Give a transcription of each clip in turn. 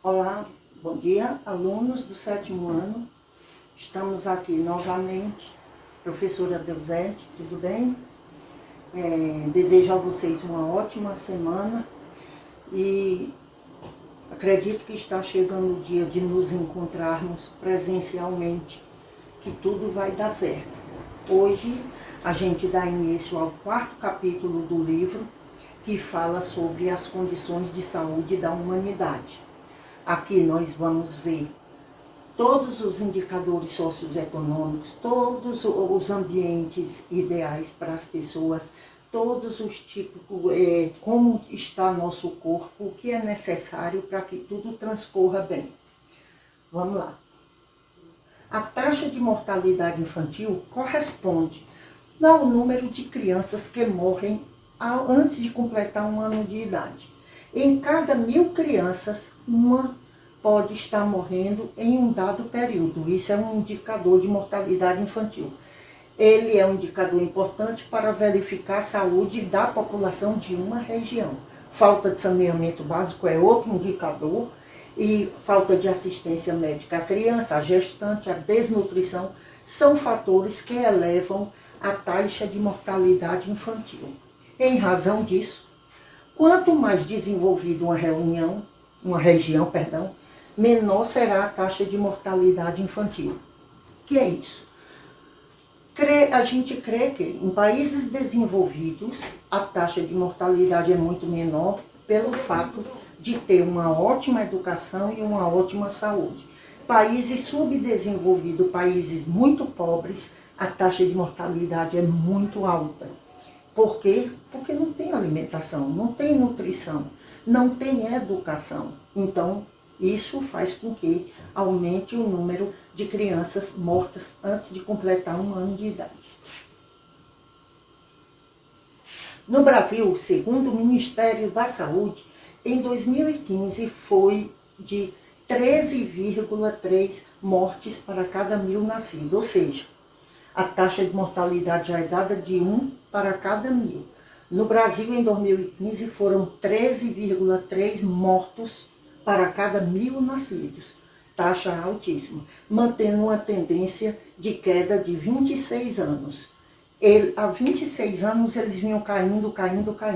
Olá, bom dia, alunos do 7º ano. Estamos aqui novamente, professora Deusete, tudo bem? Desejo a vocês uma ótima semana e acredito que está chegando o dia de nos encontrarmos presencialmente, que tudo vai dar certo. Hoje a gente dá início ao 4º capítulo do livro, que fala sobre as condições de saúde da humanidade. Aqui nós vamos ver todos os indicadores socioeconômicos, todos os ambientes ideais para as pessoas, todos os tipos, como está nosso corpo, o que é necessário para que tudo transcorra bem. Vamos lá. A taxa de mortalidade infantil corresponde ao número de crianças que morrem antes de completar 1 ano de idade. Em cada 1000 crianças, uma pode estar morrendo em um dado período. Isso é um indicador de mortalidade infantil. Ele é um indicador importante para verificar a saúde da população de uma região. Falta de saneamento básico é outro indicador, e falta de assistência médica à criança, à gestante, a desnutrição, são fatores que elevam a taxa de mortalidade infantil. Em razão disso, quanto mais desenvolvida uma região, menor será a taxa de mortalidade infantil. O que é isso? A gente crê que em países desenvolvidos a taxa de mortalidade é muito menor pelo fato de ter uma ótima educação e uma ótima saúde. Países subdesenvolvidos, países muito pobres, a taxa de mortalidade é muito alta. Por quê? Porque não tem alimentação, não tem nutrição, não tem educação. Então, isso faz com que aumente o número de crianças mortas antes de completar 1 ano de idade. No Brasil, segundo o Ministério da Saúde, em 2015 foi de 13,3 mortes para cada 1000 nascidos, ou seja, a taxa de mortalidade já é dada de 1 para cada 1000. No Brasil, em 2015, foram 13,3 mortos para cada 1000 nascidos. Taxa altíssima, mantendo uma tendência de queda de 26 anos. Há 26 anos eles vinham caindo.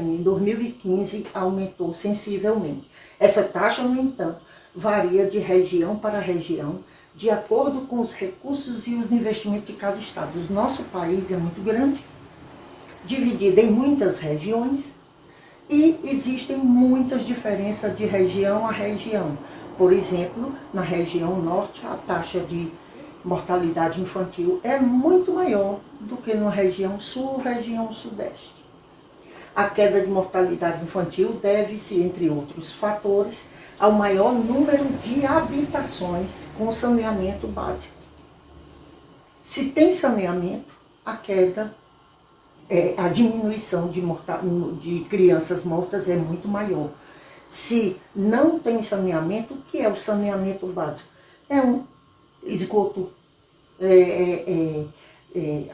Em 2015 aumentou sensivelmente. Essa taxa, no entanto, varia de região para região, de acordo com os recursos e os investimentos de cada estado. O nosso país é muito grande, dividido em muitas regiões, e existem muitas diferenças de região a região. Por exemplo, na região norte, a taxa de mortalidade infantil é muito maior do que na região sul, região sudeste. A queda de mortalidade infantil deve-se, entre outros fatores, ao maior número de habitações com saneamento básico. Se tem saneamento, a diminuição de crianças mortas é muito maior. Se não tem saneamento, o que é o saneamento básico? É um esgoto,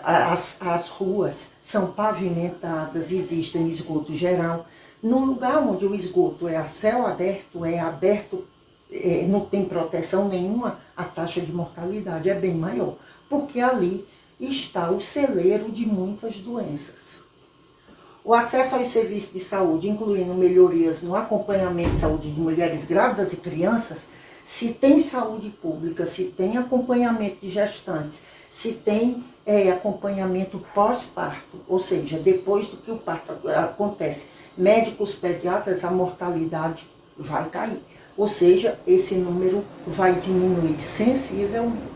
as ruas são pavimentadas, existem esgoto geral. No lugar onde o esgoto é a céu aberto, não tem proteção nenhuma, a taxa de mortalidade é bem maior, porque ali está o celeiro de muitas doenças. O acesso aos serviços de saúde, incluindo melhorias no acompanhamento de saúde de mulheres grávidas e crianças, se tem saúde pública, se tem acompanhamento de gestantes, se tem acompanhamento pós-parto, ou seja, depois do que o parto acontece, médicos pediatras, a mortalidade vai cair. Ou seja, esse número vai diminuir sensivelmente.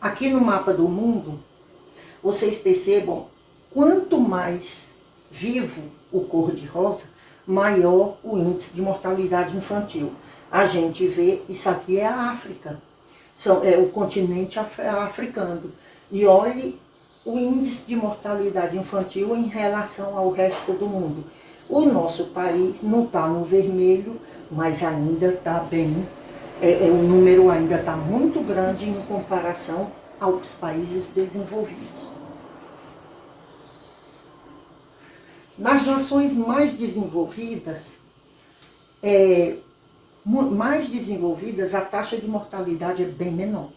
Aqui no mapa do mundo, vocês percebam, quanto mais vivo o cor-de-rosa, maior o índice de mortalidade infantil. A gente vê, isso aqui é a África, é o continente africano. E olhe o índice de mortalidade infantil em relação ao resto do mundo. O nosso país não está no vermelho, mas ainda está bem, o número ainda está muito grande em comparação aos países desenvolvidos. Nas nações mais desenvolvidas, mais desenvolvidas, a taxa de mortalidade é bem menor.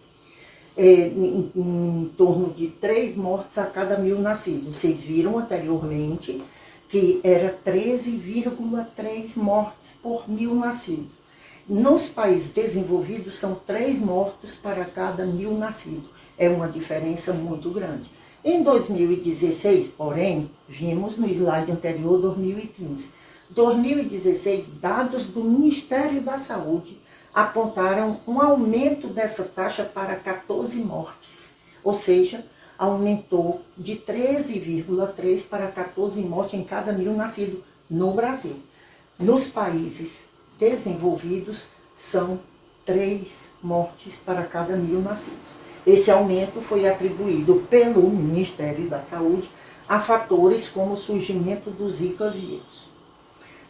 Em torno de 3 mortes a cada 1.000 nascidos. Vocês viram anteriormente que era 13,3 mortes por 1.000 nascidos. Nos países desenvolvidos, são 3 mortos para cada 1.000 nascidos. É uma diferença muito grande. Em 2016, porém, vimos no slide anterior, 2015. 2016, dados do Ministério da Saúde apontaram um aumento dessa taxa para 14 mortes. Ou seja, aumentou de 13,3 para 14 mortes em cada 1.000 nascidos no Brasil. Nos países desenvolvidos, são 3 mortes para cada 1.000 nascidos. Esse aumento foi atribuído pelo Ministério da Saúde a fatores como o surgimento do Zika vírus.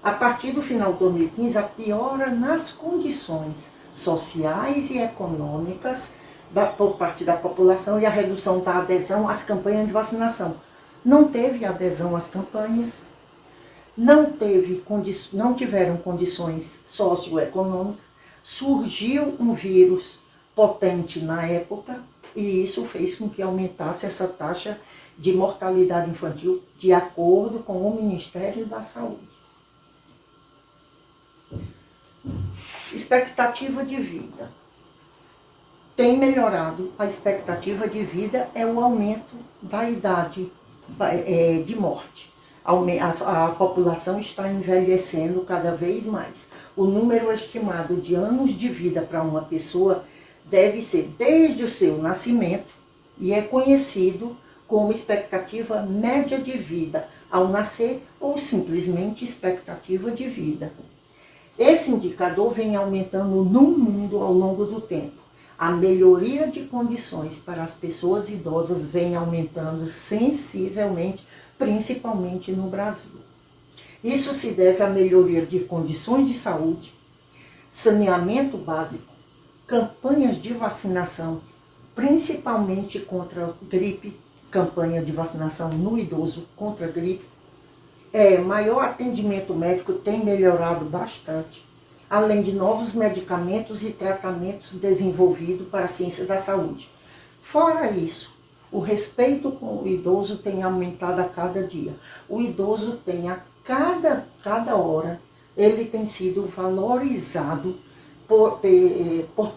A partir do final de 2015, a piora nas condições sociais e econômicas por parte da população e a redução da adesão às campanhas de vacinação. Não teve adesão às campanhas, não tiveram condições socioeconômicas, surgiu um vírus potente na época e isso fez com que aumentasse essa taxa de mortalidade infantil de acordo com o Ministério da Saúde. Expectativa de vida. Tem melhorado a expectativa de vida, é o aumento da idade de morte. A população está envelhecendo cada vez mais. O número estimado de anos de vida para uma pessoa deve ser desde o seu nascimento e é conhecido como expectativa média de vida ao nascer ou simplesmente expectativa de vida. Esse indicador vem aumentando no mundo ao longo do tempo. A melhoria de condições para as pessoas idosas vem aumentando sensivelmente, principalmente no Brasil. Isso se deve à melhoria de condições de saúde, saneamento básico, campanhas de vacinação, principalmente contra a gripe, campanha de vacinação no idoso contra a gripe. Maior atendimento médico tem melhorado bastante, além de novos medicamentos e tratamentos desenvolvidos para a ciência da saúde. Fora isso, o respeito com o idoso tem aumentado a cada dia. O idoso tem a cada hora, ele tem sido valorizado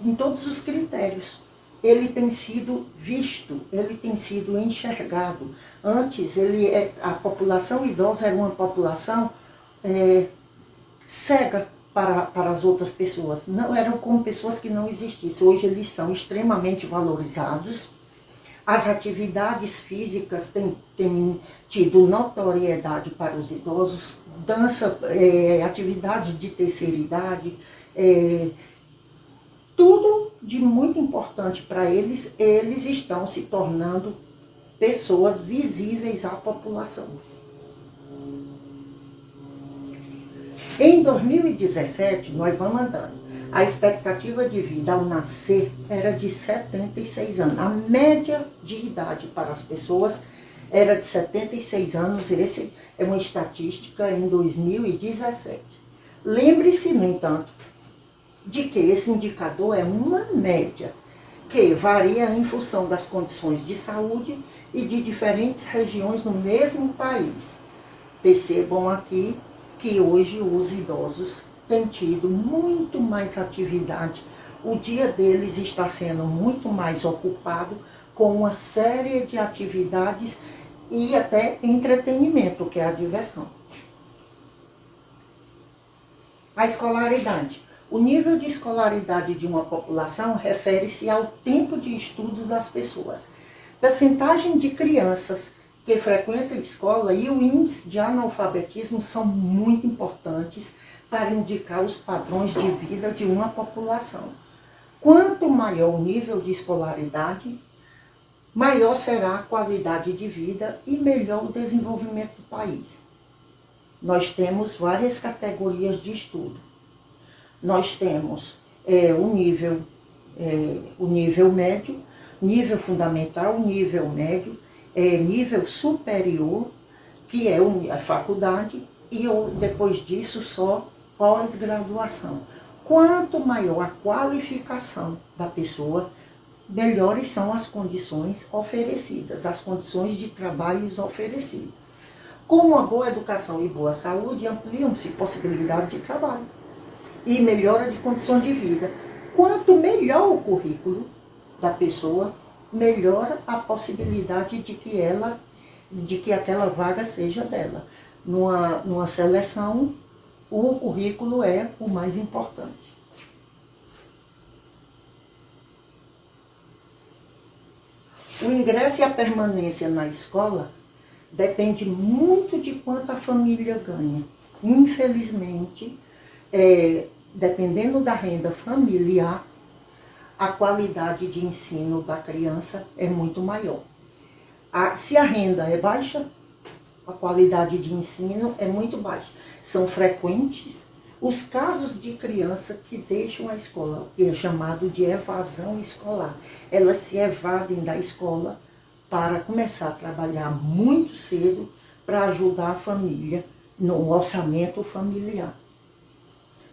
em todos os critérios. Ele tem sido visto, ele tem sido enxergado. Antes, a população idosa era uma população cega para as outras pessoas. Não eram como pessoas que não existissem. Hoje eles são extremamente valorizados. As atividades físicas têm tido notoriedade para os idosos. Dança, atividades de terceira idade, tudo de muito importante para eles, eles estão se tornando pessoas visíveis à população. Em 2017, nós vamos andando. A expectativa de vida ao nascer era de 76 anos. A média de idade para as pessoas era de 76 anos. Essa é uma estatística em 2017. Lembre-se, no entanto, de que esse indicador é uma média, que varia em função das condições de saúde e de diferentes regiões no mesmo país. Percebam aqui que hoje os idosos têm tido muito mais atividade, o dia deles está sendo muito mais ocupado com uma série de atividades e até entretenimento, que é a diversão. A escolaridade. O nível de escolaridade de uma população refere-se ao tempo de estudo das pessoas. Percentagem de crianças que frequentam a escola e o índice de analfabetismo são muito importantes para indicar os padrões de vida de uma população. Quanto maior o nível de escolaridade, maior será a qualidade de vida e melhor o desenvolvimento do país. Nós temos várias categorias de estudo. Nós temos o nível médio, nível fundamental, nível médio, nível superior, que é a faculdade, e depois disso só pós-graduação. Quanto maior a qualificação da pessoa, melhores são as condições oferecidas, as condições de trabalho oferecidas. Com uma boa educação e boa saúde, ampliam-se possibilidades de trabalho e melhora de condições de vida. Quanto melhor o currículo da pessoa, melhora a possibilidade de que aquela vaga seja dela. Numa seleção, o currículo é o mais importante. O ingresso e a permanência na escola depende muito de quanto a família ganha. Infelizmente, dependendo da renda familiar, a qualidade de ensino da criança é muito maior. Se a renda é baixa, a qualidade de ensino é muito baixa. São frequentes os casos de criança que deixam a escola, que é chamado de evasão escolar. Elas se evadem da escola para começar a trabalhar muito cedo para ajudar a família no orçamento familiar.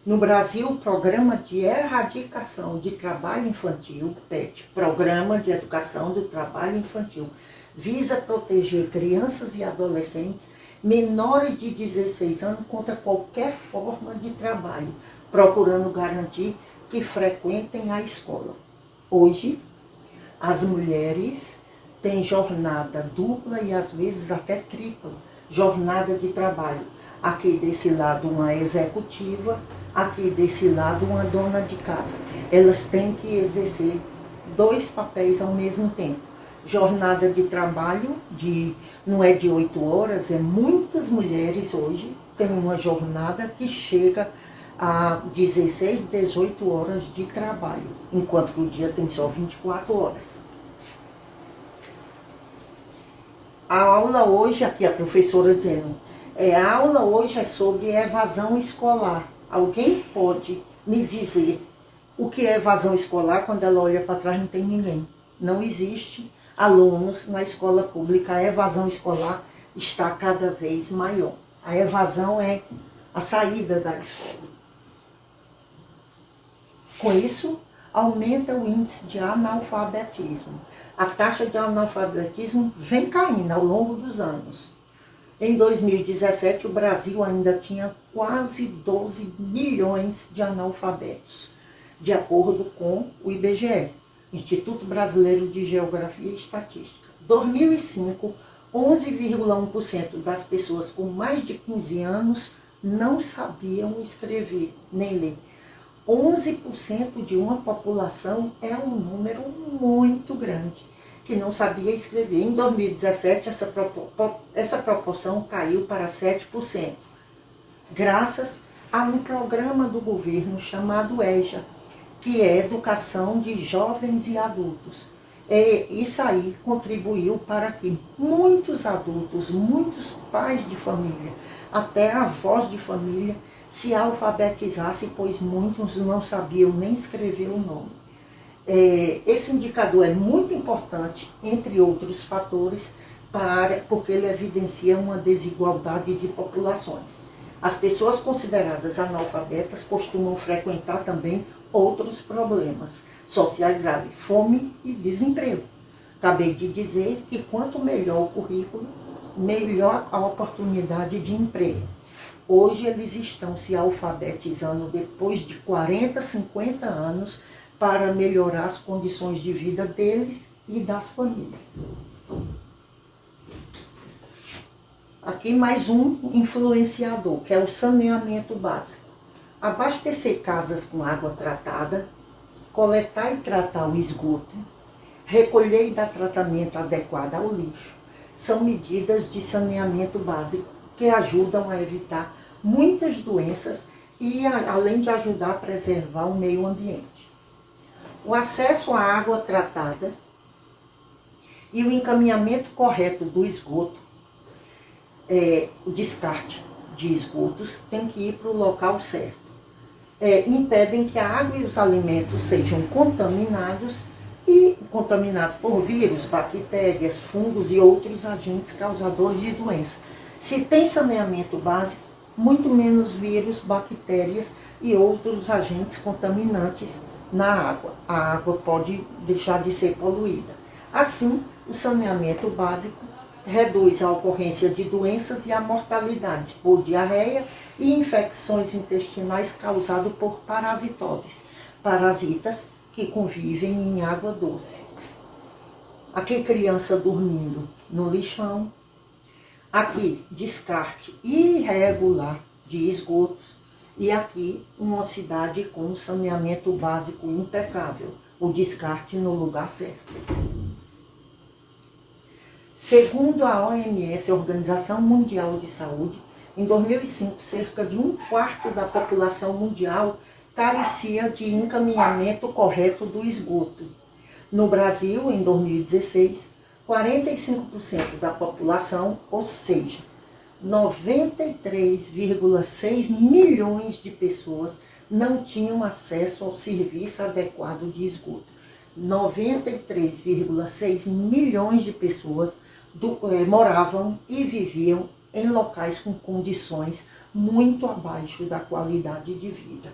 No Brasil, o Programa de Erradicação de Trabalho Infantil, PET, Programa de Educação do Trabalho Infantil, visa proteger crianças e adolescentes menores de 16 anos contra qualquer forma de trabalho, procurando garantir que frequentem a escola. Hoje, as mulheres têm jornada dupla e às vezes até tripla jornada de trabalho. Aqui desse lado uma executiva, aqui desse lado uma dona de casa. Elas têm que exercer 2 papéis ao mesmo tempo. Jornada de trabalho, não é de 8 horas, muitas mulheres hoje têm uma jornada que chega a 16, 18 horas de trabalho, enquanto o dia tem só 24 horas. A aula hoje, aqui a professora dizendo, a aula hoje é sobre evasão escolar. Alguém pode me dizer o que é evasão escolar? Quando ela olha para trás não tem ninguém. Não existe alunos na escola pública. A evasão escolar está cada vez maior. A evasão é a saída da escola. Com isso, aumenta o índice de analfabetismo. A taxa de analfabetismo vem caindo ao longo dos anos. Em 2017, o Brasil ainda tinha quase 12 milhões de analfabetos, de acordo com o IBGE, Instituto Brasileiro de Geografia e Estatística. Em 2005, 11,1% das pessoas com mais de 15 anos não sabiam escrever nem ler. 11% de uma população é um número muito grande que não sabia escrever. Em 2017, essa proporção caiu para 7%, graças a um programa do governo chamado EJA, que é Educação de Jovens e Adultos. Isso aí contribuiu para que muitos adultos, muitos pais de família, até avós de família, se alfabetizassem, pois muitos não sabiam nem escrever o nome. Esse indicador é muito importante, entre outros fatores, porque ele evidencia uma desigualdade de populações. As pessoas consideradas analfabetas costumam frequentar também outros problemas sociais graves, fome e desemprego. Acabei de dizer que quanto melhor o currículo, melhor a oportunidade de emprego. Hoje eles estão se alfabetizando depois de 40, 50 anos para melhorar as condições de vida deles e das famílias. Aqui mais um influenciador, que é o saneamento básico. Abastecer casas com água tratada, coletar e tratar o esgoto, recolher e dar tratamento adequado ao lixo, são medidas de saneamento básico que ajudam a evitar muitas doenças e além de ajudar a preservar o meio ambiente. O acesso à água tratada e o encaminhamento correto do esgoto, o descarte de esgotos tem que ir para o local certo. Impedem que a água e os alimentos sejam contaminados por vírus, bactérias, fungos e outros agentes causadores de doença. Se tem saneamento básico, muito menos vírus, bactérias e outros agentes contaminantes na água. A água pode deixar de ser poluída. Assim, o saneamento básico reduz a ocorrência de doenças e a mortalidade por diarreia e infecções intestinais causadas por parasitoses, parasitas que convivem em água doce. Aqui criança dormindo no lixão, aqui descarte irregular de esgotos e aqui uma cidade com saneamento básico impecável, o descarte no lugar certo. Segundo a OMS, a Organização Mundial de Saúde, em 2005, cerca de 1/4 da população mundial carecia de encaminhamento correto do esgoto. No Brasil, em 2016, 45% da população, ou seja, 93,6 milhões de pessoas, não tinham acesso ao serviço adequado de esgoto. 93,6 milhões de pessoas moravam e viviam em locais com condições muito abaixo da qualidade de vida.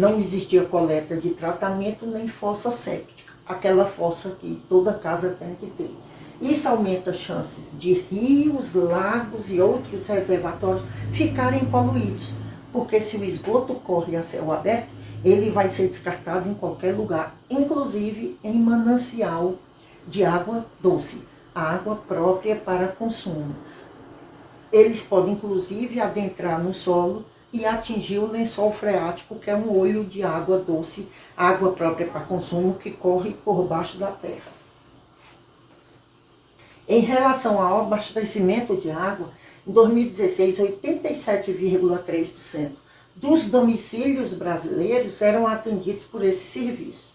Não existia coleta de tratamento nem fossa séptica, aquela fossa que toda casa tem que ter. Isso aumenta as chances de rios, lagos e outros reservatórios ficarem poluídos, porque se o esgoto corre a céu aberto, ele vai ser descartado em qualquer lugar, inclusive em manancial de água doce, água própria para consumo. Eles podem, inclusive, adentrar no solo e atingir o lençol freático, que é um olho de água doce, água própria para consumo, que corre por baixo da terra. Em relação ao abastecimento de água, em 2016, 87,3% dos domicílios brasileiros eram atendidos por esse serviço.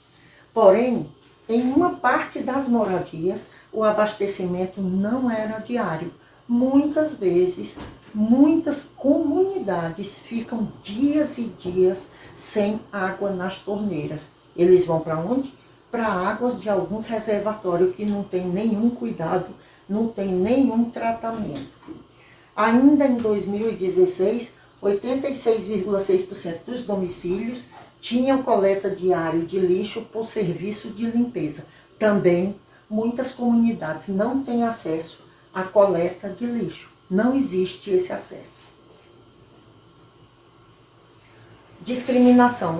Porém, em uma parte das moradias, o abastecimento não era diário. Muitas vezes, muitas comunidades ficam dias e dias sem água nas torneiras. Eles vão para onde? Para águas de alguns reservatórios que não tem nenhum cuidado, não tem nenhum tratamento. Ainda em 2016, 86,6% dos domicílios tinham coleta diária de lixo por serviço de limpeza. Também, muitas comunidades não têm acesso à coleta de lixo. Não existe esse acesso. Discriminação.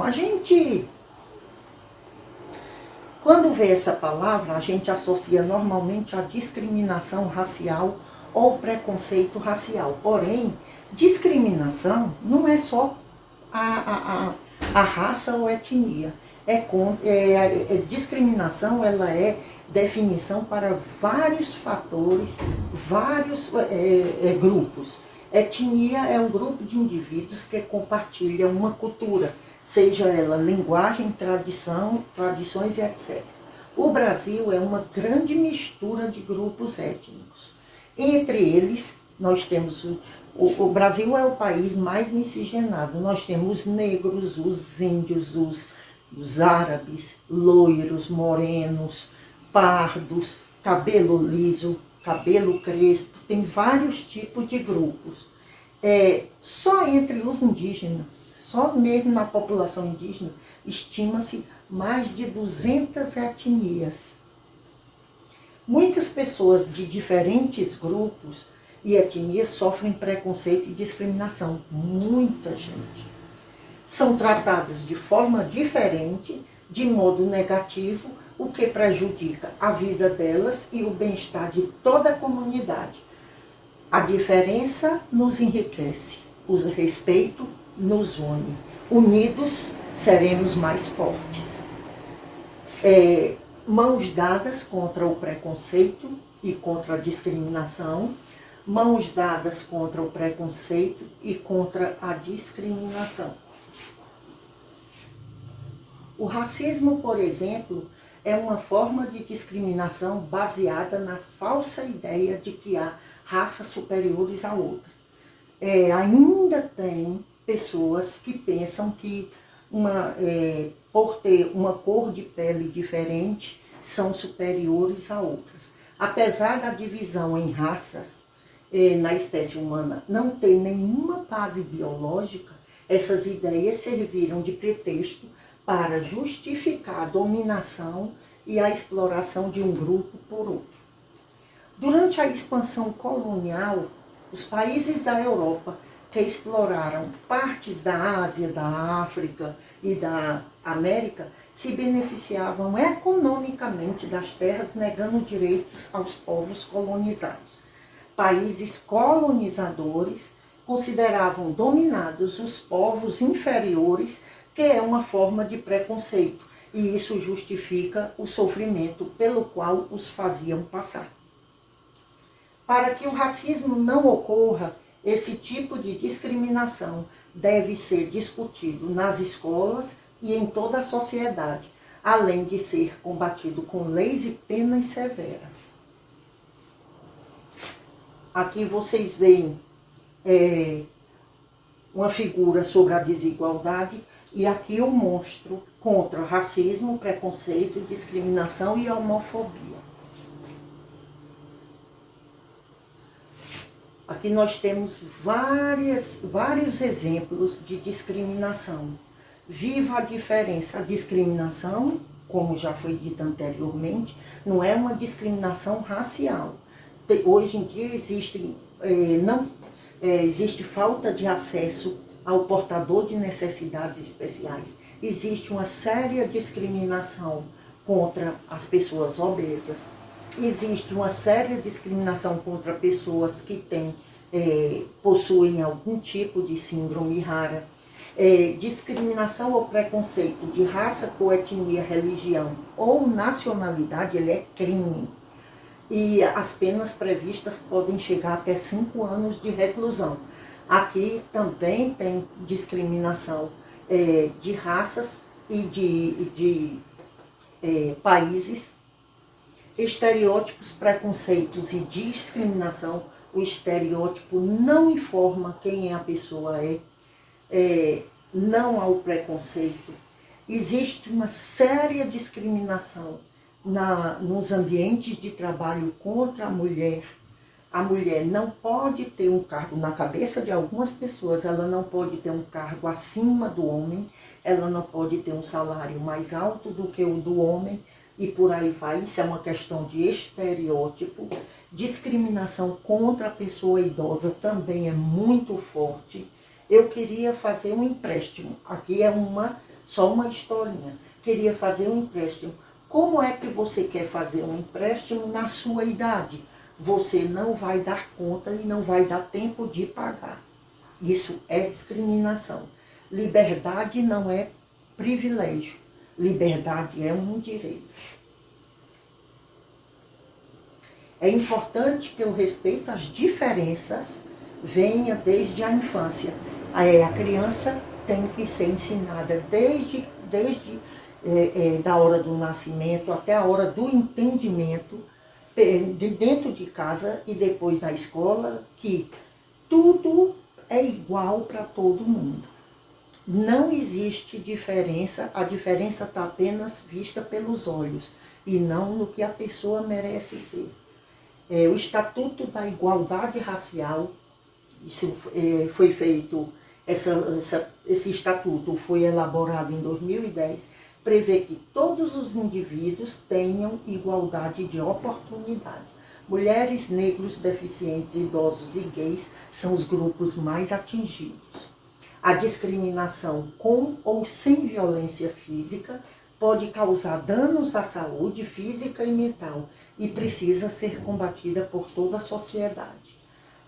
Quando vê essa palavra, a gente associa normalmente a discriminação racial ou preconceito racial. Porém, discriminação não é só a raça ou etnia. Discriminação, ela é definição para vários fatores, vários grupos. Etnia é um grupo de indivíduos que compartilham uma cultura, seja ela linguagem, tradições e etc. O Brasil é uma grande mistura de grupos étnicos. Entre eles, nós temos o Brasil é o país mais miscigenado. Nós temos os negros, os índios, os árabes, loiros, morenos, pardos, cabelo liso, cabelo crespo. Tem vários tipos de grupos. Só entre os indígenas, só mesmo na população indígena, estima-se mais de 200 etnias. Muitas pessoas de diferentes grupos e etnias sofrem preconceito e discriminação. Muita gente. São tratadas de forma diferente, de modo negativo, o que prejudica a vida delas e o bem-estar de toda a comunidade. A diferença nos enriquece, o respeito nos une. Unidos seremos mais fortes. Mãos dadas contra o preconceito e contra a discriminação, mãos dadas contra o preconceito e contra a discriminação. O racismo, por exemplo, é uma forma de discriminação baseada na falsa ideia de que há raças superiores a outra. Ainda tem pessoas que pensam que por ter uma cor de pele diferente, são superiores a outras. Apesar da divisão em raças, na espécie humana não tem nenhuma base biológica, essas ideias serviram de pretexto para justificar a dominação e a exploração de um grupo por outro. Durante a expansão colonial, os países da Europa que exploraram partes da Ásia, da África e da América se beneficiavam economicamente das terras, negando direitos aos povos colonizados. Países colonizadores consideravam dominados os povos inferiores, que é uma forma de preconceito, e isso justifica o sofrimento pelo qual os faziam passar. Para que o racismo não ocorra, esse tipo de discriminação deve ser discutido nas escolas e em toda a sociedade, além de ser combatido com leis e penas severas. Aqui vocês veem uma figura sobre a desigualdade e aqui o monstro contra racismo, preconceito, discriminação e homofobia. Aqui nós temos vários exemplos de discriminação. Viva a diferença. A discriminação, como já foi dito anteriormente, não é uma discriminação racial. Hoje em dia existe falta de acesso ao portador de necessidades especiais. Existe uma séria discriminação contra as pessoas obesas. Existe uma séria discriminação contra pessoas que possuem algum tipo de síndrome rara. Discriminação ou preconceito de raça, cor, etnia, religião ou nacionalidade, ele é crime. E as penas previstas podem chegar até 5 anos de reclusão. Aqui também tem discriminação de raças e de países. Estereótipos, preconceitos e discriminação. O estereótipo não informa quem a pessoa não há o preconceito. Existe uma séria discriminação nos ambientes de trabalho contra a mulher. A mulher não pode ter um cargo, na cabeça de algumas pessoas, ela não pode ter um cargo acima do homem, ela não pode ter um salário mais alto do que o do homem, e por aí vai. Isso é uma questão de estereótipo. Discriminação contra a pessoa idosa também é muito forte. Eu queria fazer um empréstimo. Aqui é só uma historinha. Queria fazer um empréstimo. Como é que você quer fazer um empréstimo na sua idade? Você não vai dar conta e não vai dar tempo de pagar. Isso é discriminação. Liberdade não é privilégio. Liberdade é um direito. É importante que o respeito às diferenças venha desde a infância. A criança tem que ser ensinada desde da hora do nascimento até a hora do entendimento, dentro de casa e depois na escola, que tudo é igual para todo mundo. Não existe diferença, a diferença está apenas vista pelos olhos e não no que a pessoa merece ser. O Estatuto da Igualdade Racial, isso foi feito, esse estatuto foi elaborado em 2010, prevê que todos os indivíduos tenham igualdade de oportunidades. Mulheres, negros, deficientes, idosos e gays são os grupos mais atingidos. A discriminação com ou sem violência física pode causar danos à saúde física e mental e precisa ser combatida por toda a sociedade.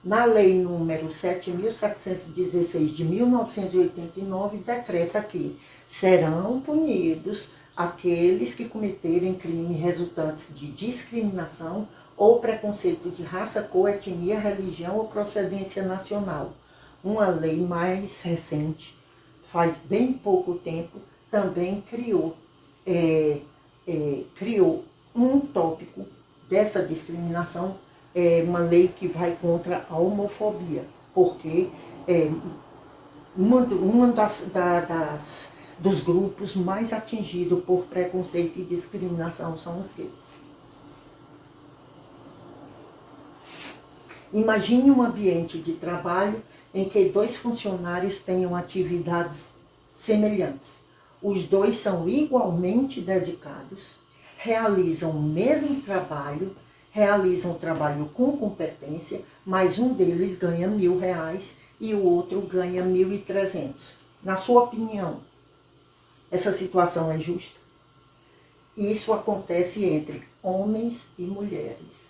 Na Lei número 7.716 de 1989, decreta que serão punidos aqueles que cometerem crimes resultantes de discriminação ou preconceito de raça, cor, etnia, religião ou procedência nacional. Uma lei mais recente, faz bem pouco tempo, também criou um tópico dessa discriminação, uma lei que vai contra a homofobia, porque dos grupos mais atingidos por preconceito e discriminação são os gays. Imagine um ambiente de trabalho em que 2 funcionários tenham atividades semelhantes. Os 2 são igualmente dedicados, realizam o mesmo trabalho, realizam o trabalho com competência, mas um deles ganha R$1.000 e o outro ganha 1.300. Na sua opinião, essa situação é justa? Isso acontece entre homens e mulheres.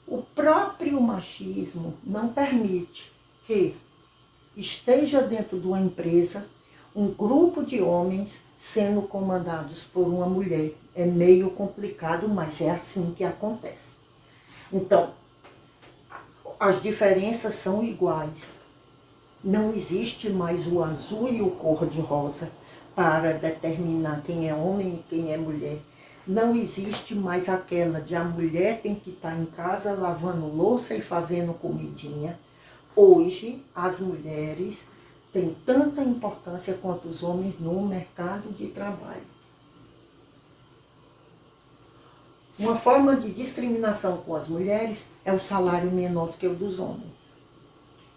O próprio machismo não permite que esteja dentro de uma empresa um grupo de homens sendo comandados por uma mulher. É meio complicado, mas é assim que acontece. Então, as diferenças são iguais. Não existe mais o azul e o cor-de-rosa para determinar quem é homem e quem é mulher. Não existe mais aquela de a mulher tem que estar em casa lavando louça e fazendo comidinha. Hoje, as mulheres têm tanta importância quanto os homens no mercado de trabalho. Uma forma de discriminação com as mulheres é o salário menor do que o dos homens.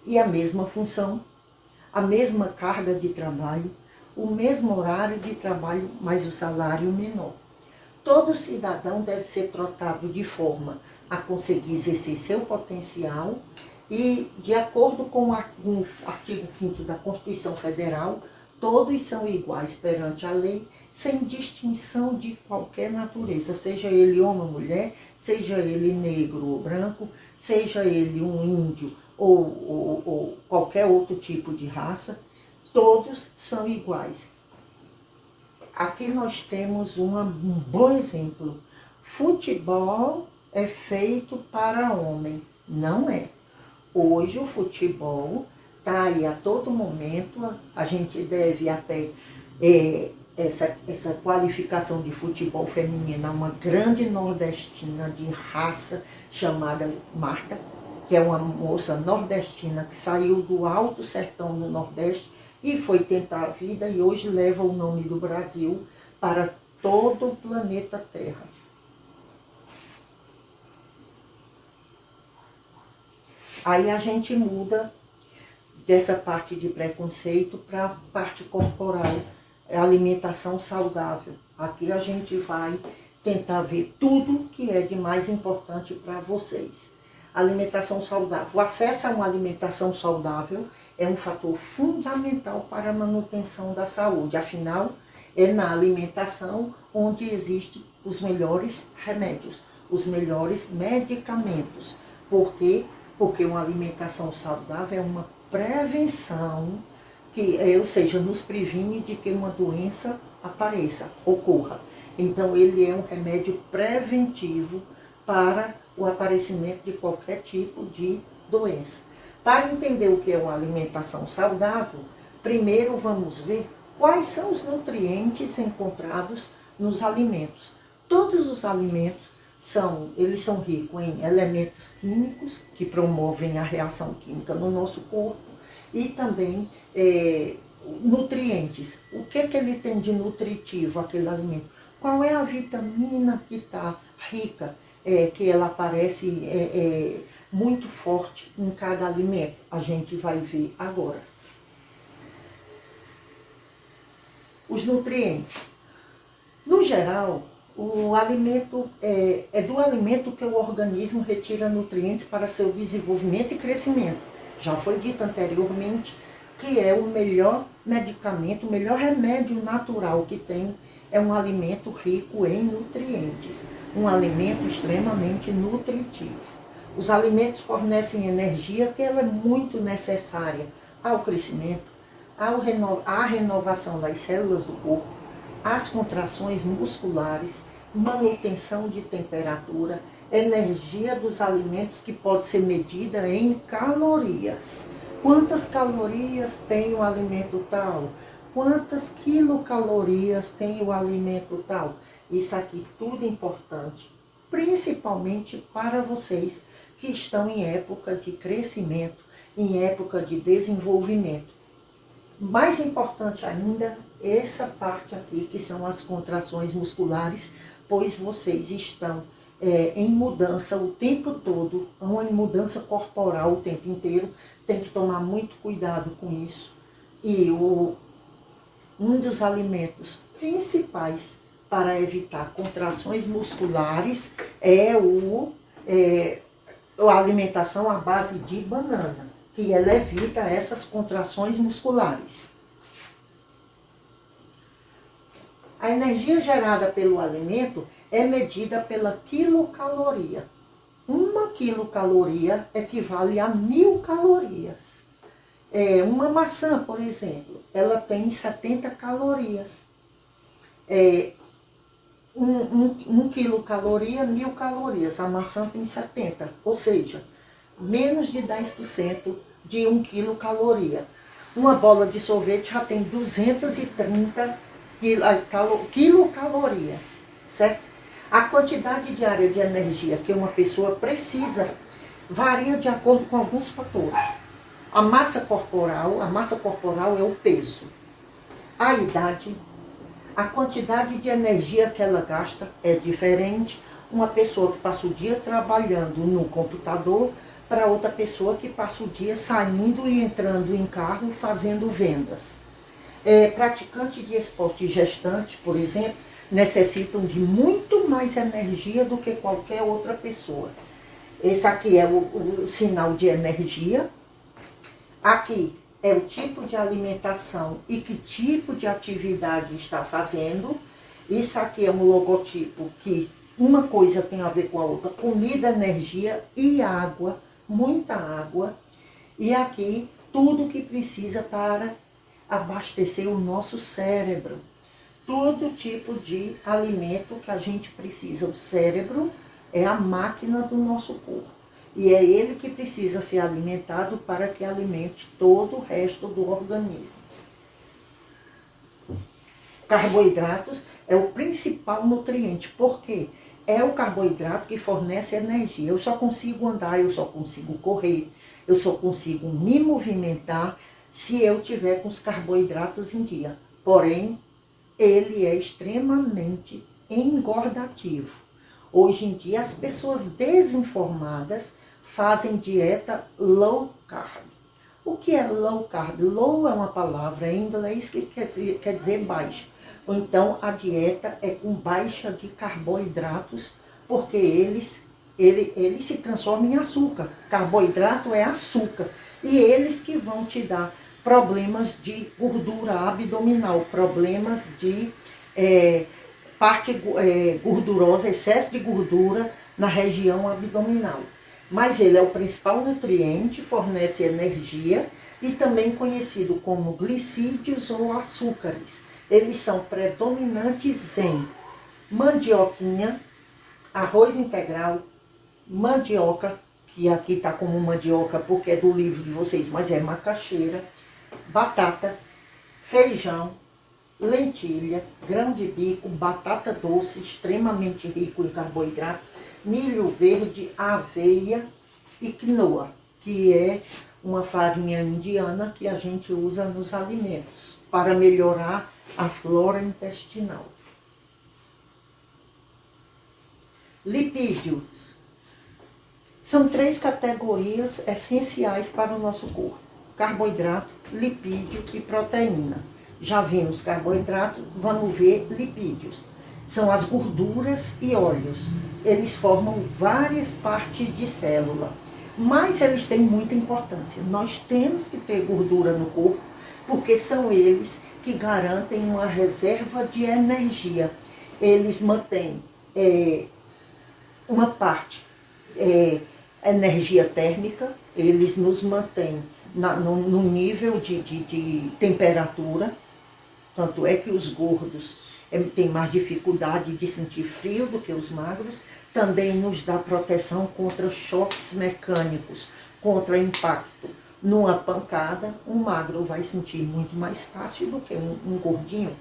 E a mesma função, a mesma carga de trabalho, o mesmo horário de trabalho, mas o salário menor. Todo cidadão deve ser tratado de forma a conseguir exercer seu potencial e, de acordo com o artigo 5º da Constituição Federal, todos são iguais perante a lei, sem distinção de qualquer natureza, seja ele homem ou mulher, seja ele negro ou branco, seja ele um índio ou qualquer outro tipo de raça, todos são iguais. Aqui nós temos um bom exemplo. Futebol é feito para homem. Não é. Hoje o futebol está aí a todo momento. A gente deve até essa qualificação de futebol feminino a uma grande nordestina de raça chamada Marta, que é uma moça nordestina que saiu do Alto Sertão do Nordeste e foi tentar a vida e hoje leva o nome do Brasil para todo o planeta Terra. Aí a gente muda dessa parte de preconceito para a parte corporal, alimentação saudável. Aqui a gente vai tentar ver tudo que é de mais importante para vocês. Alimentação saudável. O acesso a uma alimentação saudável é um fator fundamental para a manutenção da saúde. Afinal, é na alimentação onde existem os melhores remédios, os melhores medicamentos. Por quê? Porque uma alimentação saudável é uma prevenção, ou seja, nos previne de que uma doença apareça, ocorra. Então, ele é um remédio preventivo para o aparecimento de qualquer tipo de doença. Para entender o que é uma alimentação saudável, primeiro vamos ver quais são os nutrientes encontrados nos alimentos. Todos os alimentos eles são ricos em elementos químicos que promovem a reação química no nosso corpo e também nutrientes. O que ele tem de nutritivo, aquele alimento? Qual é a vitamina que está rica, que ela aparece muito forte em cada alimento? A gente vai ver agora. Os nutrientes. No geral, o alimento é do alimento que o organismo retira nutrientes para seu desenvolvimento e crescimento. Já foi dito anteriormente que é o melhor medicamento, o melhor remédio natural que tem é um alimento rico em nutrientes, um alimento extremamente nutritivo. Os alimentos fornecem energia que ela é muito necessária ao crescimento, à renovação das células do corpo, às contrações musculares, manutenção de temperatura, energia dos alimentos que pode ser medida em calorias. Quantas calorias tem o alimento tal? Quantas quilocalorias tem o alimento tal? Isso aqui tudo é importante, principalmente para vocês que estão em época de crescimento, em época de desenvolvimento. Mais importante ainda, essa parte aqui, que são as contrações musculares, pois vocês estão em mudança o tempo todo, uma mudança corporal o tempo inteiro, tem que tomar muito cuidado com isso. E um dos alimentos principais para evitar contrações musculares é a alimentação à base de banana, que ela evita essas contrações musculares. A energia gerada pelo alimento é medida pela quilocaloria. Uma quilocaloria equivale a 1000 calorias. Uma maçã, por exemplo, ela tem 70 calorias. Um quilocaloria, 1000 calorias. A maçã tem 70, ou seja, menos de 10% de 1 quilocaloria. Uma bola de sorvete já tem 230 quilocalorias, certo? A quantidade diária de energia que uma pessoa precisa varia de acordo com alguns fatores. A massa corporal é o peso. A idade, a quantidade de energia que ela gasta é diferente. Uma pessoa que passa o dia trabalhando no computador para outra pessoa que passa o dia saindo e entrando em carro fazendo vendas. Praticante de esporte e gestante, por exemplo, necessitam de muito mais energia do que qualquer outra pessoa. Esse aqui é o sinal de energia. Aqui é o tipo de alimentação e que tipo de atividade está fazendo. Isso aqui é um logotipo que uma coisa tem a ver com a outra. Comida, energia e água, muita água. E aqui tudo que precisa para abastecer o nosso cérebro. Todo tipo de alimento que a gente precisa. O cérebro é a máquina do nosso corpo. E é ele que precisa ser alimentado para que alimente todo o resto do organismo. Carboidratos é o principal nutriente. Por quê? É o carboidrato que fornece energia. Eu só consigo andar, eu só consigo correr, eu só consigo me movimentar se eu tiver com os carboidratos em dia. Porém, ele é extremamente engordativo. Hoje em dia, as pessoas desinformadas fazem dieta low carb. O que é low carb? Low é uma palavra em inglês que quer dizer baixa. Ou então, a dieta é com baixa de carboidratos, porque ele se transforma em açúcar. Carboidrato é açúcar. E eles que vão te dar problemas de gordura abdominal, problemas de parte gordurosa, excesso de gordura na região abdominal. Mas ele é o principal nutriente, fornece energia e também conhecido como glicídios ou açúcares. Eles são predominantes em mandioquinha, arroz integral, mandioca, que aqui está como mandioca porque é do livro de vocês, mas é macaxeira, batata, feijão, lentilha, grão de bico, batata doce, extremamente rico em carboidrato, milho verde, aveia e quinoa, que é uma farinha indiana que a gente usa nos alimentos para melhorar a flora intestinal. Lipídios. São 3 categorias essenciais para o nosso corpo: carboidrato, lipídio e proteína. Já vimos carboidrato, vamos ver lipídios. São as gorduras e óleos. Eles formam várias partes de célula, mas eles têm muita importância. Nós temos que ter gordura no corpo, porque são eles que garantem uma reserva de energia. Eles mantêm uma parte energia térmica, eles nos mantêm no nível de temperatura. Tanto é que os gordos têm mais dificuldade de sentir frio do que os magros. Também nos dá proteção contra choques mecânicos, contra impacto. Numa pancada, um magro vai sentir muito mais fácil do que um gordinho.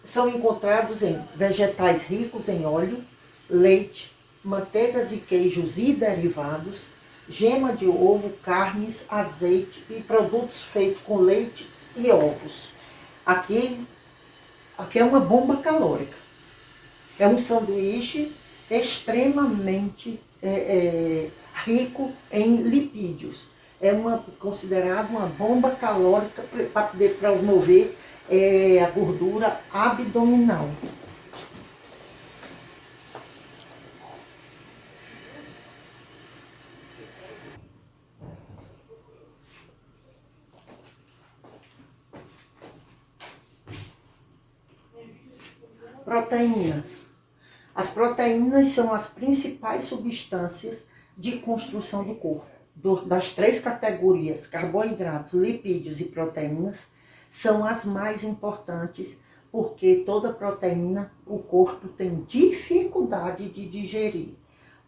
São encontrados em vegetais ricos em óleo, leite, manteigas e queijos e derivados, gema de ovo, carnes, azeite e produtos feitos com leite e ovos. Aqui é uma bomba calórica. É um sanduíche extremamente rico em lipídios. É considerado uma bomba calórica para poder promover a gordura abdominal. Proteínas. As proteínas são as principais substâncias de construção do corpo. Das 3 categorias, carboidratos, lipídios e proteínas, são as mais importantes, porque toda proteína o corpo tem dificuldade de digerir.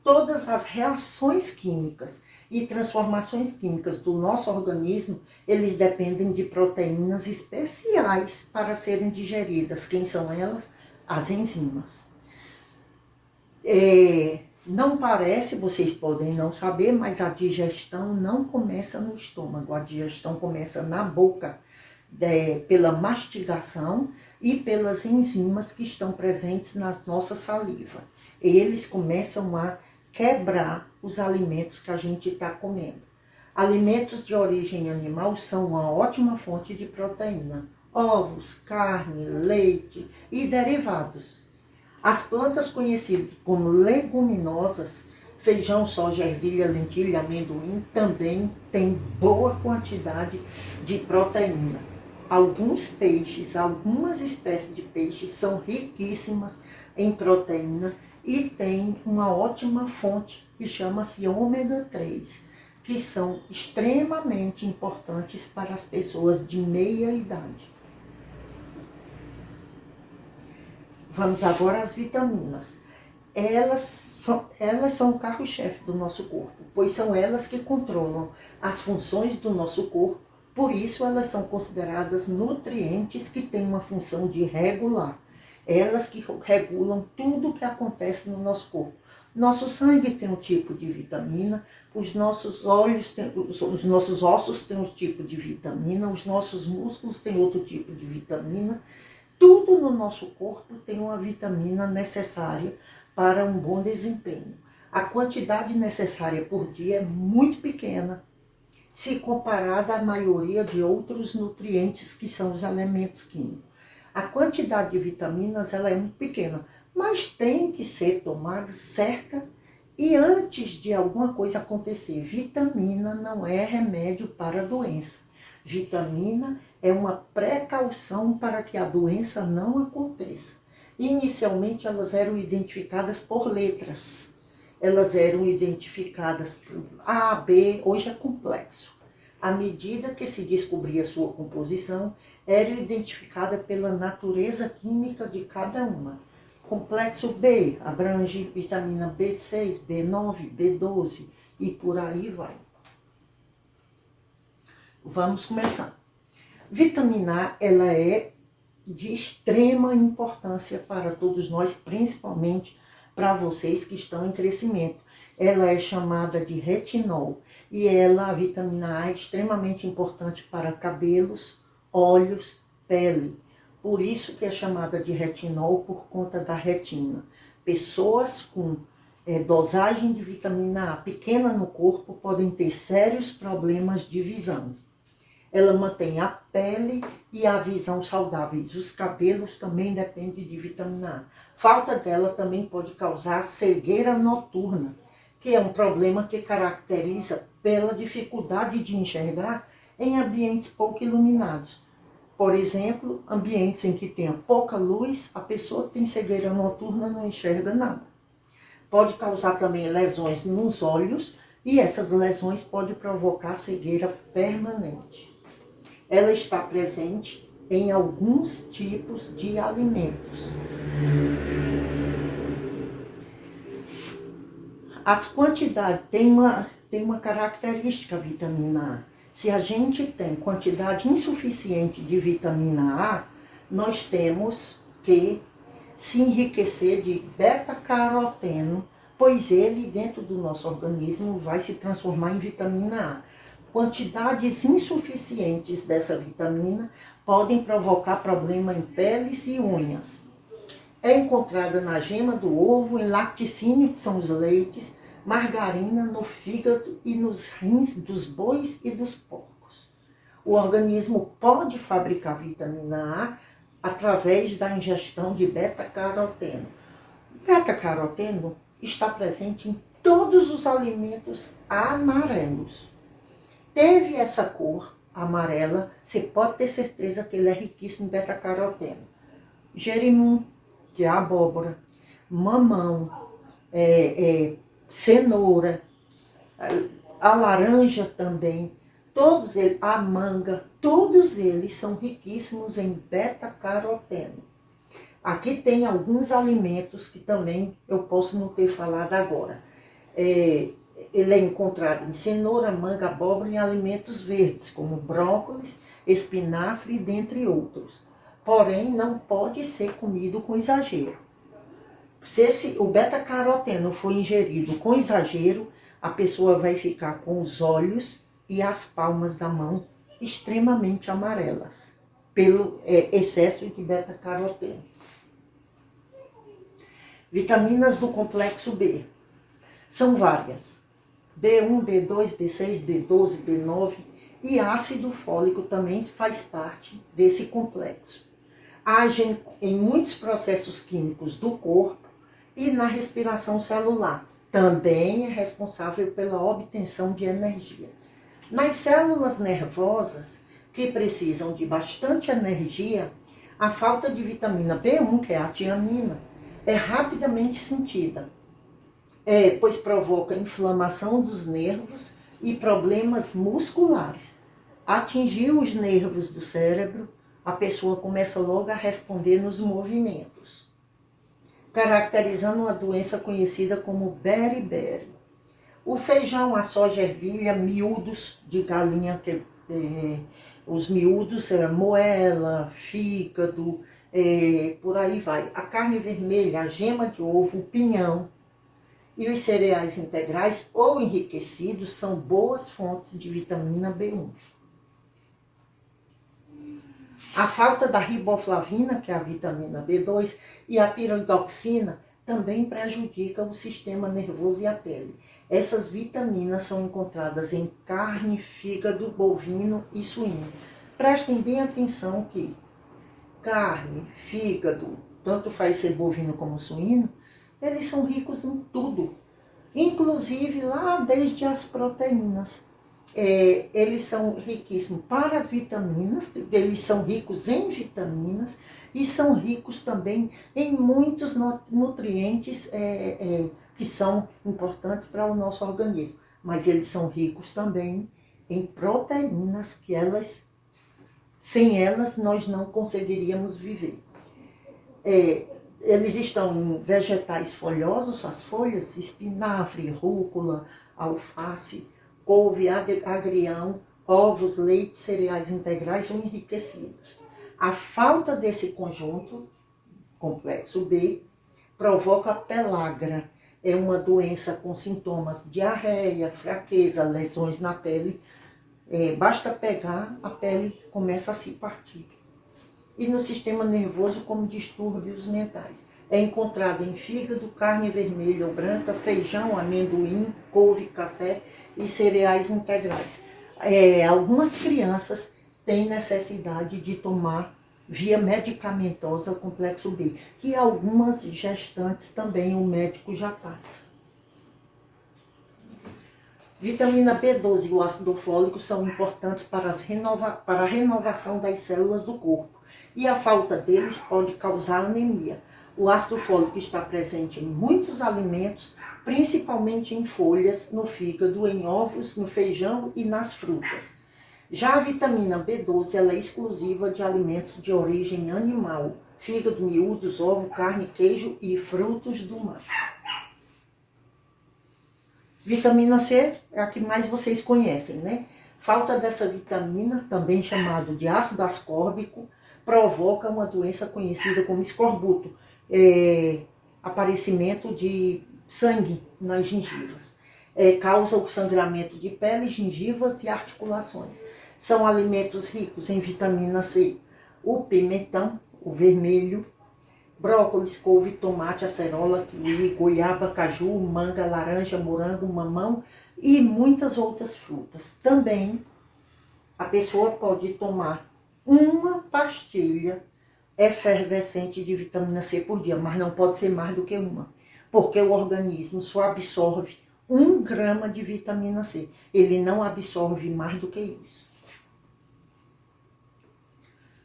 Todas as reações químicas e transformações químicas do nosso organismo, eles dependem de proteínas especiais para serem digeridas. Quem são elas? As enzimas. Não parece, vocês podem não saber, mas a digestão não começa no estômago, a digestão começa na boca, pela mastigação e pelas enzimas que estão presentes na nossa saliva. Eles começam a quebrar os alimentos que a gente está comendo. Alimentos de origem animal são uma ótima fonte de proteína. Ovos, carne, leite e derivados. As plantas conhecidas como leguminosas, feijão, soja, ervilha, lentilha, amendoim, também têm boa quantidade de proteína. Alguns peixes, algumas espécies de peixes são riquíssimas em proteína e têm uma ótima fonte que chama-se ômega 3, que são extremamente importantes para as pessoas de meia idade. Vamos agora às vitaminas. Elas são o carro-chefe do nosso corpo, pois são elas que controlam as funções do nosso corpo, por isso elas são consideradas nutrientes que têm uma função de regular. Elas que regulam tudo o que acontece no nosso corpo. Nosso sangue tem um tipo de vitamina, os nossos ossos têm um tipo de vitamina, os nossos músculos têm outro tipo de vitamina. Tudo no nosso corpo tem uma vitamina necessária para um bom desempenho. A quantidade necessária por dia é muito pequena, se comparada à maioria de outros nutrientes que são os elementos químicos. A quantidade de vitaminas ela é muito pequena, mas tem que ser tomada certa e antes de alguma coisa acontecer. Vitamina não é remédio para a doença. Vitamina é uma precaução para que a doença não aconteça. Inicialmente elas eram identificadas por letras. Elas eram identificadas por A, B, hoje é complexo. À medida que se descobria sua composição, era identificada pela natureza química de cada uma. Complexo B abrange vitamina B6, B9, B12 e por aí vai. Vamos começar. Vitamina A, ela é de extrema importância para todos nós, principalmente para vocês que estão em crescimento. Ela é chamada de retinol e a vitamina A é extremamente importante para cabelos, olhos, pele. Por isso que é chamada de retinol por conta da retina. Pessoas com dosagem de vitamina A pequena no corpo podem ter sérios problemas de visão. Ela mantém a pele e a visão saudáveis. Os cabelos também dependem de vitamina A. Falta dela também pode causar cegueira noturna, que é um problema que caracteriza pela dificuldade de enxergar em ambientes pouco iluminados. Por exemplo, ambientes em que tenha pouca luz, a pessoa que tem cegueira noturna não enxerga nada. Pode causar também lesões nos olhos e essas lesões podem provocar cegueira permanente. Ela está presente em alguns tipos de alimentos. As quantidades, tem uma característica a vitamina A. Se a gente tem quantidade insuficiente de vitamina A, nós temos que se enriquecer de beta-caroteno, pois ele, dentro do nosso organismo, vai se transformar em vitamina A. Quantidades insuficientes dessa vitamina podem provocar problema em peles e unhas. É encontrada na gema do ovo, em lacticínio, que são os leites, margarina, no fígado e nos rins dos bois e dos porcos. O organismo pode fabricar vitamina A através da ingestão de beta-caroteno. Beta-caroteno está presente em todos os alimentos amarelos. Teve essa cor amarela, você pode ter certeza que ele é riquíssimo em beta-caroteno. Jerimum, que é a abóbora, mamão, cenoura, a laranja também, todos eles, a manga, todos eles são riquíssimos em beta-caroteno. Aqui tem alguns alimentos que também eu posso não ter falado agora. Ele é encontrado em cenoura, manga, abóbora e em alimentos verdes, como brócolis, espinafre, dentre outros. Porém, não pode ser comido com exagero. Se o beta-caroteno for ingerido com exagero, a pessoa vai ficar com os olhos e as palmas da mão extremamente amarelas, pelo excesso de beta-caroteno. Vitaminas do complexo B. São várias. B1, B2, B6, B12, B9 e ácido fólico também faz parte desse complexo. Agem em muitos processos químicos do corpo e na respiração celular. Também é responsável pela obtenção de energia. Nas células nervosas, que precisam de bastante energia, a falta de vitamina B1, que é a tiamina, é rapidamente sentida, pois provoca inflamação dos nervos e problemas musculares. Atingiu os nervos do cérebro, a pessoa começa logo a responder nos movimentos, caracterizando uma doença conhecida como beriberi. O feijão, a soja, ervilha, miúdos de galinha, os miúdos, moela, fígado, por aí vai. A carne vermelha, a gema de ovo, o pinhão e os cereais integrais ou enriquecidos são boas fontes de vitamina B1. A falta da riboflavina, que é a vitamina B2, e a piridoxina também prejudica o sistema nervoso e a pele. Essas vitaminas são encontradas em carne, fígado, bovino e suíno. Prestem bem atenção que carne, fígado, tanto faz ser bovino como suíno, eles são ricos em tudo, inclusive lá desde as proteínas. Eles são riquíssimos para as vitaminas, eles são ricos em vitaminas e são ricos também em muitos nutrientes que são importantes para o nosso organismo. Mas eles são ricos também em proteínas que sem elas nós não conseguiríamos viver. Eles estão em vegetais folhosos, as folhas, espinafre, rúcula, alface, couve, agrião, ovos, leite, cereais integrais ou enriquecidos. A falta desse conjunto, complexo B, provoca pelagra. É uma doença com sintomas de diarreia, fraqueza, lesões na pele. Basta pegar, a pele começa a se partir. E no sistema nervoso como distúrbios mentais. É encontrado em fígado, carne vermelha ou branca, feijão, amendoim, couve, café e cereais integrais. Algumas crianças têm necessidade de tomar via medicamentosa o complexo B. E algumas gestantes também o médico já passa. Vitamina B12 e o ácido fólico são importantes para a renovação das células do corpo. E a falta deles pode causar anemia. O ácido fólico está presente em muitos alimentos, principalmente em folhas, no fígado, em ovos, no feijão e nas frutas. Já a vitamina B12 ela é exclusiva de alimentos de origem animal, fígado, miúdos, ovo, carne, queijo e frutos do mar. Vitamina C é a que mais vocês conhecem, né? Falta dessa vitamina, também chamado de ácido ascórbico, provoca uma doença conhecida como escorbuto, aparecimento de sangue nas gengivas. Causa o sangramento de pele, gengivas e articulações. São alimentos ricos em vitamina C. O pimentão, o vermelho, brócolis, couve, tomate, acerola, kiwi, goiaba, caju, manga, laranja, morango, mamão e muitas outras frutas. Também a pessoa pode tomar uma pastilha efervescente de vitamina C por dia, mas não pode ser mais do que uma, porque o organismo só absorve 1 grama de vitamina C. Ele não absorve mais do que isso.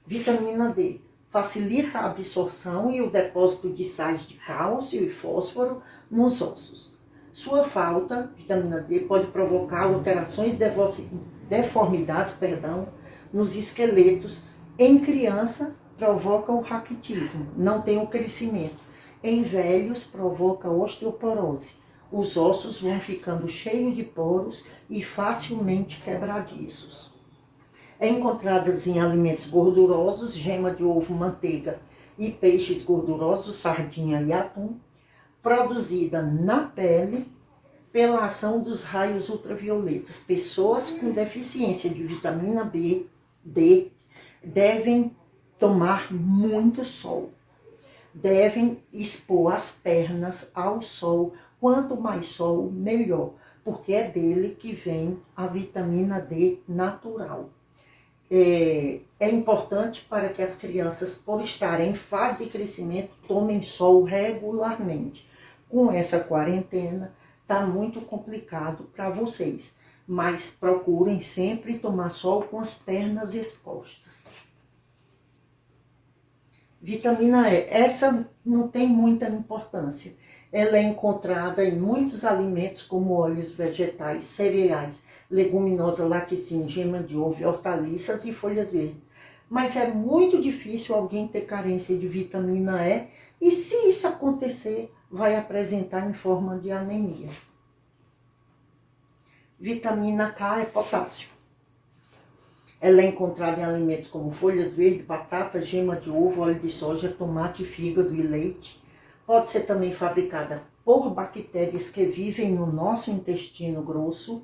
Vitamina D facilita a absorção e o depósito de sais de cálcio e fósforo nos ossos. Sua falta, vitamina D, pode provocar alterações, deformidades, nos esqueletos. Em criança, provoca o raquitismo, não tem o crescimento. Em velhos, provoca osteoporose. Os ossos vão ficando cheios de poros e facilmente quebradiços. É encontradas em alimentos gordurosos, gema de ovo, manteiga e peixes gordurosos, sardinha e atum, produzida na pele pela ação dos raios ultravioletas. Pessoas com deficiência de vitamina B, D, devem tomar muito sol. Devem expor as pernas ao sol. Quanto mais sol, melhor, porque é dele que vem a vitamina D natural. É importante para que as crianças, por estarem em fase de crescimento, tomem sol regularmente. Com essa quarentena, está muito complicado para vocês, mas procurem sempre tomar sol com as pernas expostas. Vitamina E, essa não tem muita importância. Ela é encontrada em muitos alimentos como óleos vegetais, cereais, leguminosa, laticínio, gema de ovo, hortaliças e folhas verdes. Mas é muito difícil alguém ter carência de vitamina E e se isso acontecer, vai apresentar em forma de anemia. Vitamina K é potássio. Ela é encontrada em alimentos como folhas verdes, batata, gema de ovo, óleo de soja, tomate, fígado e leite. Pode ser também fabricada por bactérias que vivem no nosso intestino grosso.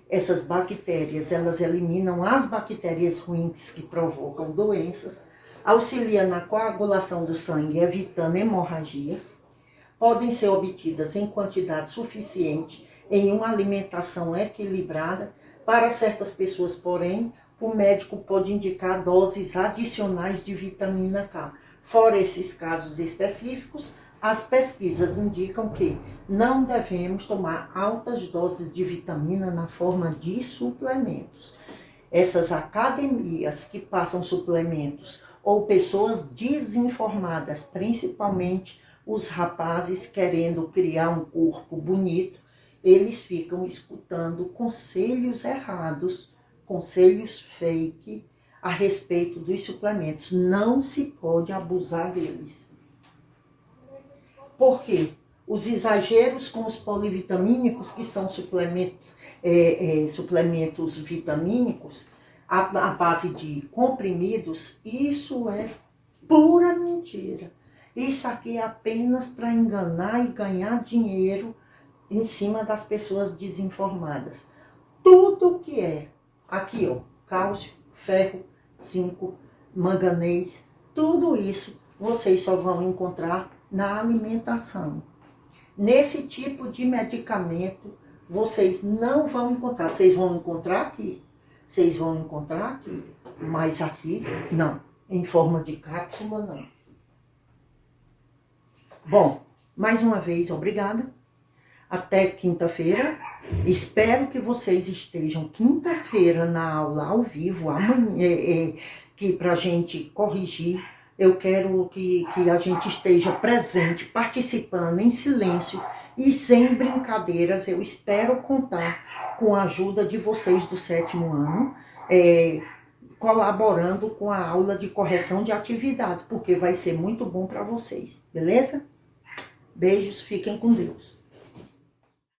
Essas bactérias, elas eliminam as bactérias ruins que provocam doenças, auxilia na coagulação do sangue, evitando hemorragias. Podem ser obtidas em quantidade suficiente em uma alimentação equilibrada. Para certas pessoas, porém, o médico pode indicar doses adicionais de vitamina K. Fora esses casos específicos, as pesquisas indicam que não devemos tomar altas doses de vitamina na forma de suplementos. Essas academias que passam suplementos ou pessoas desinformadas, principalmente os rapazes querendo criar um corpo bonito, eles ficam escutando conselhos errados, conselhos fake a respeito dos suplementos. Não se pode abusar deles. Por quê? Os exageros com os polivitamínicos, que são suplementos vitamínicos, à base de comprimidos, isso é pura mentira. Isso aqui é apenas para enganar e ganhar dinheiro em cima das pessoas desinformadas. Tudo que é aqui, ó, cálcio, ferro, zinco, manganês, tudo isso vocês só vão encontrar na alimentação. Nesse tipo de medicamento, vocês não vão encontrar. Vocês vão encontrar aqui. Vocês vão encontrar aqui. Mas aqui, não. Em forma de cápsula, não. Bom, mais uma vez, obrigada. Até quinta-feira. Espero que vocês estejam quinta-feira na aula ao vivo, amanhã, que para a gente corrigir. Eu quero que a gente esteja presente, participando em silêncio e sem brincadeiras. Eu espero contar com a ajuda de vocês do 7º ano, colaborando com a aula de correção de atividades, porque vai ser muito bom para vocês, beleza? Beijos, fiquem com Deus.